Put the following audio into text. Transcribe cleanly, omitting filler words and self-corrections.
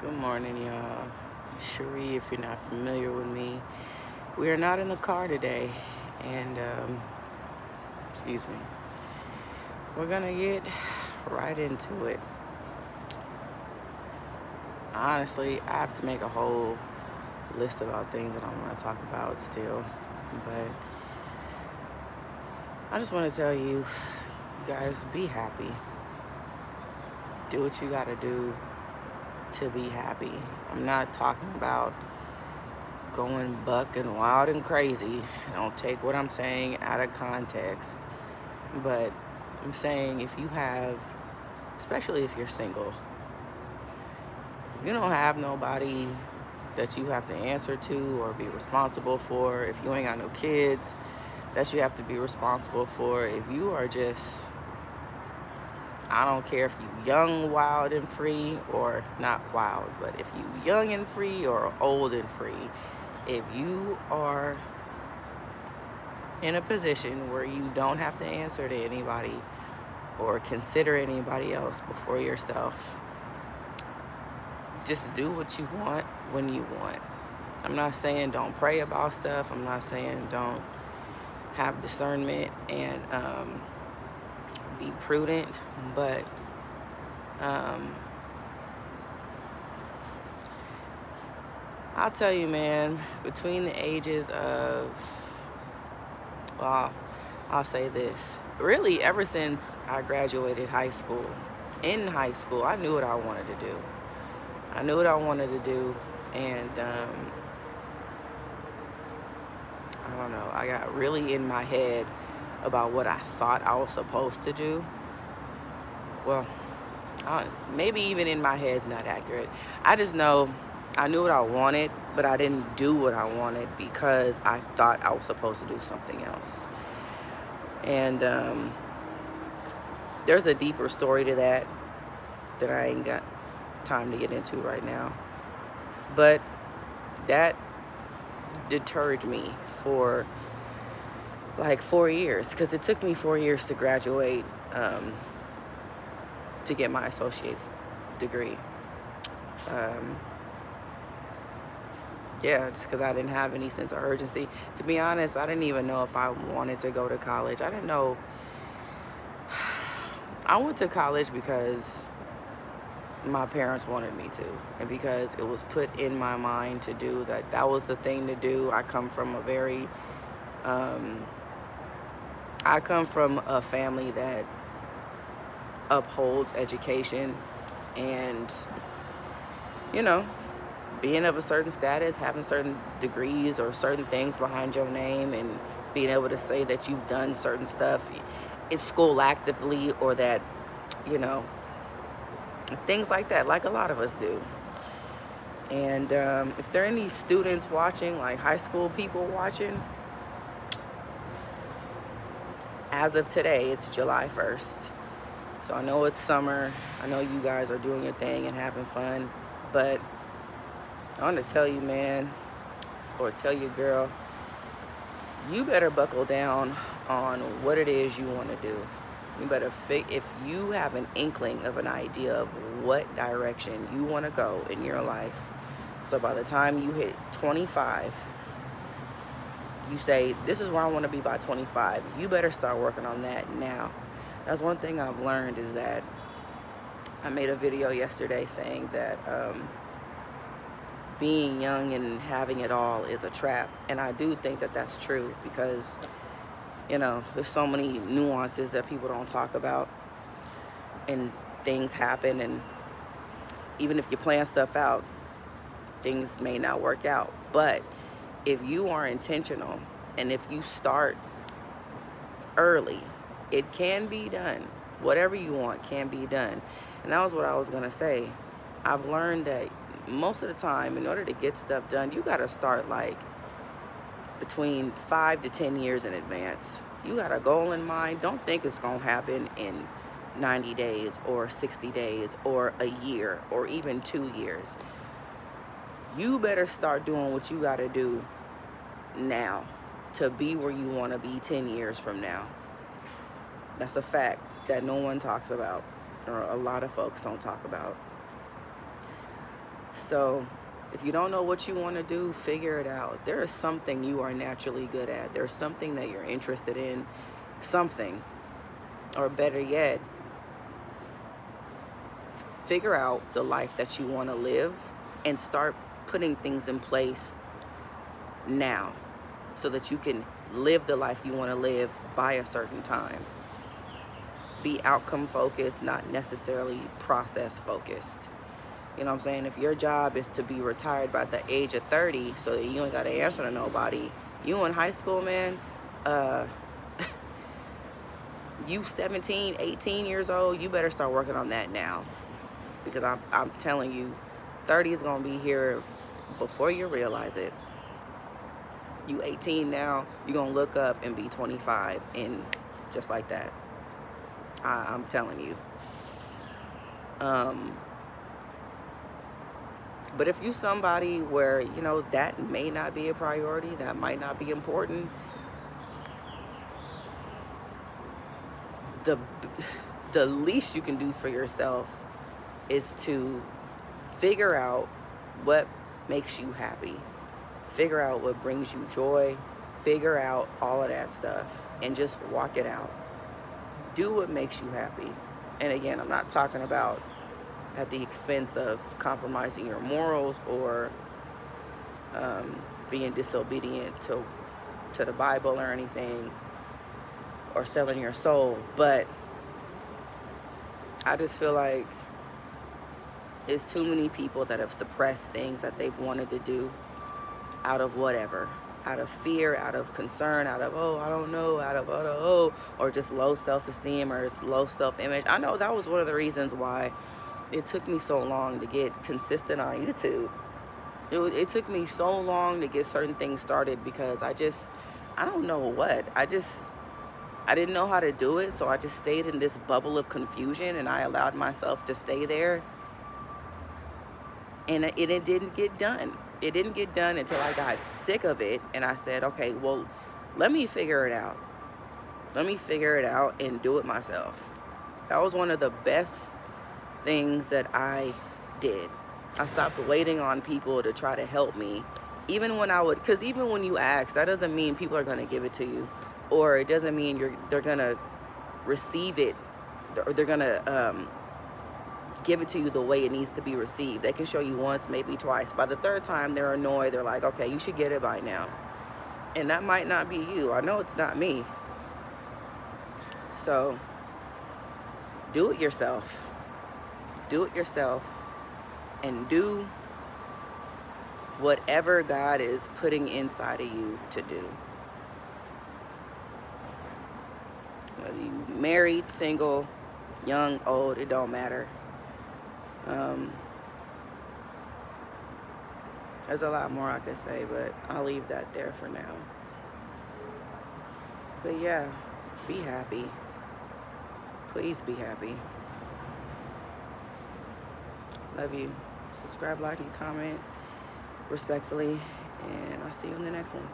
Good morning, y'all. Cherie, if you're not familiar with me, we are not in the car today, and excuse me. We're gonna get right into it. Honestly, I have to make a whole list about things that I want to talk about still, but I just want to tell you, you guys, be happy. Do what you gotta do to be happy. I'm not talking about going buck and wild and crazy. Don't take what I'm saying out of context. But I'm saying if you have, especially if you're single, if you don't have nobody that you have to answer to or be responsible for, if you ain't got no kids that you have to be responsible for, if you are just, I don't care if you young, wild, and free, or not wild, but if you young and free or old and free, if you are in a position where you don't have to answer to anybody or consider anybody else before yourself, just do what you want when you want. I'm not saying don't pray about stuff. I'm not saying don't have discernment and be prudent, but I'll tell you, man, between the ages of, well, I'll say this, really ever since I graduated high school, in high school, I knew what I wanted to do. I knew what I wanted to do, and I don't know, I got really in my head about what I thought I was supposed to do. Well, maybe even in my head's not accurate. I just know I knew what I wanted, but I didn't do what I wanted because I thought I was supposed to do something else. And there's a deeper story to that I ain't got time to get into right now. But that deterred me for like 4 years, because it took me 4 years to graduate, to get my associate's degree. Yeah, just because I didn't have any sense of urgency. To be honest, I didn't even know if I wanted to go to college. I didn't know. I went to college because my parents wanted me to, and because it was put in my mind to do that. That was the thing to do. I come from a family that upholds education, and you know, being of a certain status, having certain degrees or certain things behind your name, and being able to say that you've done certain stuff in school actively, or that, you know, things like that, like a lot of us do. And if there are any students watching, like high school people watching, as of today, it's July 1st. So I know it's summer. I know you guys are doing your thing and having fun, but I want to tell you, man, or tell you, girl, you better buckle down on what it is you want to do. You better if you have an inkling of an idea of what direction you want to go in your life. So by the time you hit 25, you say, this is where I want to be by 25. You better start working on that now. That's one thing I've learned, is that I made a video yesterday saying that being young and having it all is a trap. And I do think that that's true, because, you know, there's so many nuances that people don't talk about, and things happen, and even if you plan stuff out, things may not work out. But if you are intentional, and if you start early, it can be done. Whatever you want can be done. And that was what I was gonna say. I've learned that most of the time, in order to get stuff done, you gotta start like between 5 to 10 years in advance. You got a goal in mind. Don't think it's gonna happen in 90 days or 60 days or a year or even 2 years. You better start doing what you gotta do now to be where you wanna be 10 years from now. That's a fact that no one talks about, or a lot of folks don't talk about. So if you don't know what you want to do, figure it out. There is something you are naturally good at. There's something that you're interested in, something. Or better yet, figure out the life that you want to live and start putting things in place now so that you can live the life you want to live by a certain time. Be outcome focused, not necessarily process focused. You know what I'm saying? If your job is to be retired by the age of 30 so that you ain't got to answer to nobody, you in high school, man, you 17, 18 years old, you better start working on that now. Because I'm telling you, 30 is going to be here before you realize it. You 18 now, you're going to look up and be 25, and just like that. I'm telling you. But if you somebody where, you know, that may not be a priority, that might not be important, the least you can do for yourself is to figure out what makes you happy. Figure out what brings you joy. Figure out all of that stuff and just walk it out. Do what makes you happy. And again, I'm not talking about at the expense of compromising your morals or being disobedient to the Bible or anything, or selling your soul. But I just feel like there's too many people that have suppressed things that they've wanted to do out of whatever, out of fear, out of concern, out of, oh, I don't know, out of, oh, or just low self-esteem or it's low self-image. I know that was one of the reasons why it took me so long to get consistent on YouTube. It took me so long to get certain things started because I don't know what. I didn't know how to do it, so I just stayed in this bubble of confusion and I allowed myself to stay there. And it didn't get done. It didn't get done until I got sick of it and I said, okay, well, let me figure it out. Let me figure it out and do it myself. That was one of the best things that I did. I stopped waiting on people to try to help me. Even when because even when you ask, that doesn't mean people are going to give it to you. Or it doesn't mean they're going to receive it, or they're going to give it to you the way it needs to be received. They can show you once, maybe twice. By the third time, they're annoyed. They're like, okay, you should get it by now. And that might not be you. I know it's not me. So do it yourself. Do it yourself. And do whatever God is putting inside of you to do. Whether you married, single, young, old, it don't matter. There's a lot more I could say, but I'll leave that there for now. But yeah, be happy. Please be happy. Love you. Subscribe, like, and comment respectfully, and I'll see you in the next one.